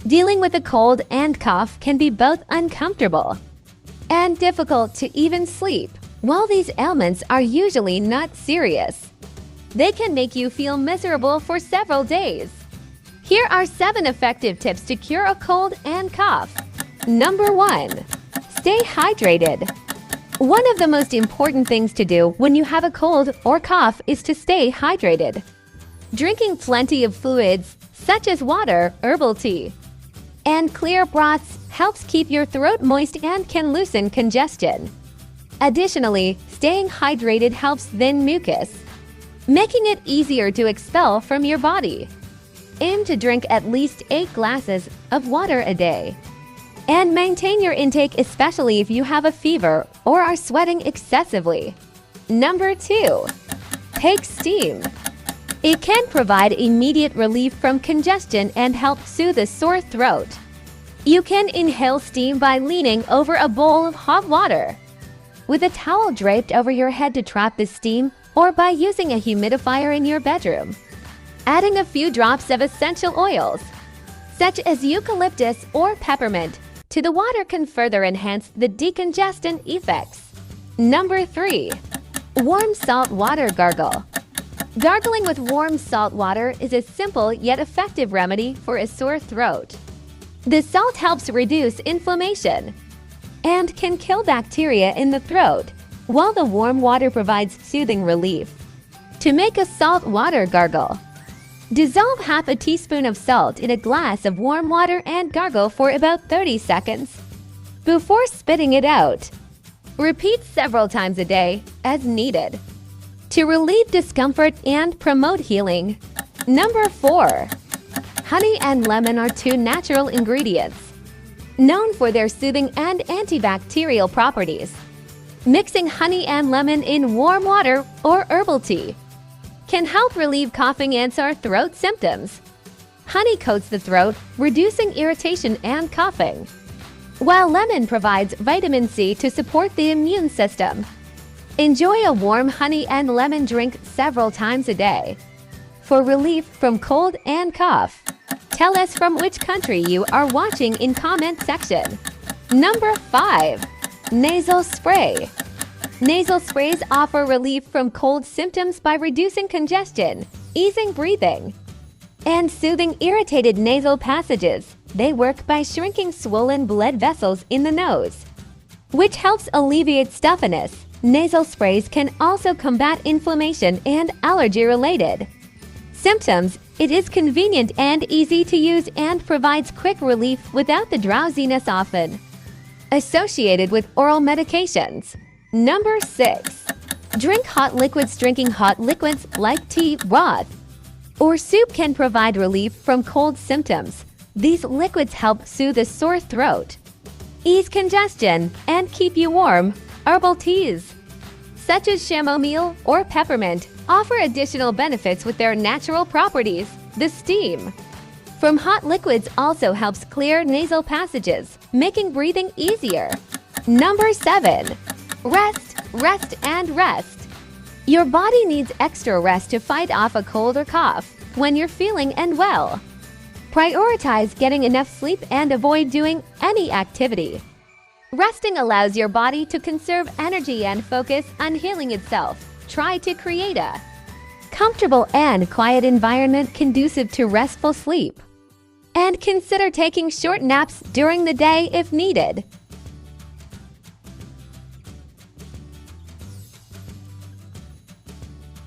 Dealing with a cold and cough can be both uncomfortable and difficult to even sleep. While these ailments are usually not serious, they can make you feel miserable for several days. Here are 7 effective tips to cure a cold and cough. Number 1. Stay hydrated. One of the most important things to do when you have a cold or cough is to stay hydrated. Drinking plenty of fluids, such as water, herbal tea, and clear broths helps keep your throat moist and can loosen congestion. Additionally, staying hydrated helps thin mucus, making it easier to expel from your body. Aim to drink at least 8 glasses of water a day. And maintain your intake, especially if you have a fever or are sweating excessively. Number 2. Take steam. It can provide immediate relief from congestion and help soothe a sore throat. You can inhale steam by leaning over a bowl of hot water, with a towel draped over your head to trap the steam, or by using a humidifier in your bedroom. Adding a few drops of essential oils, such as eucalyptus or peppermint, to the water can further enhance the decongestant effects. Number 3. Warm salt water gargle. Gargling with warm salt water is a simple yet effective remedy for a sore throat. The salt helps reduce inflammation and can kill bacteria in the throat, while the warm water provides soothing relief. To make a salt water gargle, dissolve half a teaspoon of salt in a glass of warm water and gargle for about 30 seconds before spitting it out. Repeat several times a day as needed to relieve discomfort and promote healing. Number 4. Honey and lemon are 2 natural ingredients known for their soothing and antibacterial properties. Mixing honey and lemon in warm water or herbal tea can help relieve coughing and sore throat symptoms. Honey coats the throat, reducing irritation and coughing, while lemon provides vitamin C to support the immune system. Enjoy a warm honey and lemon drink several times a day for relief from cold and cough. Tell us from which country you are watching in comment section. Number 5. Nasal spray. Nasal sprays offer relief from cold symptoms by reducing congestion, easing breathing, and soothing irritated nasal passages. They work by shrinking swollen blood vessels in the nose, which helps alleviate stuffiness. Nasal sprays can also combat inflammation and allergy-related symptoms. It is convenient and easy to use and provides quick relief without the drowsiness often associated with oral medications. Number 6. Drink hot liquids. Drinking hot liquids like tea, broth, or soup can provide relief from cold symptoms. These liquids help soothe a sore throat, ease congestion, and keep you warm. Herbal teas, such as chamomile or peppermint, offer additional benefits with their natural properties. The steam from hot liquids also helps clear nasal passages, making breathing easier. Number 7. Rest, rest, and rest. Your body needs extra rest to fight off a cold or cough when you're feeling unwell. Prioritize getting enough sleep and avoid doing any activity. Resting allows your body to conserve energy and focus on healing itself. Try to create a comfortable and quiet environment conducive to restful sleep. And consider taking short naps during the day if needed.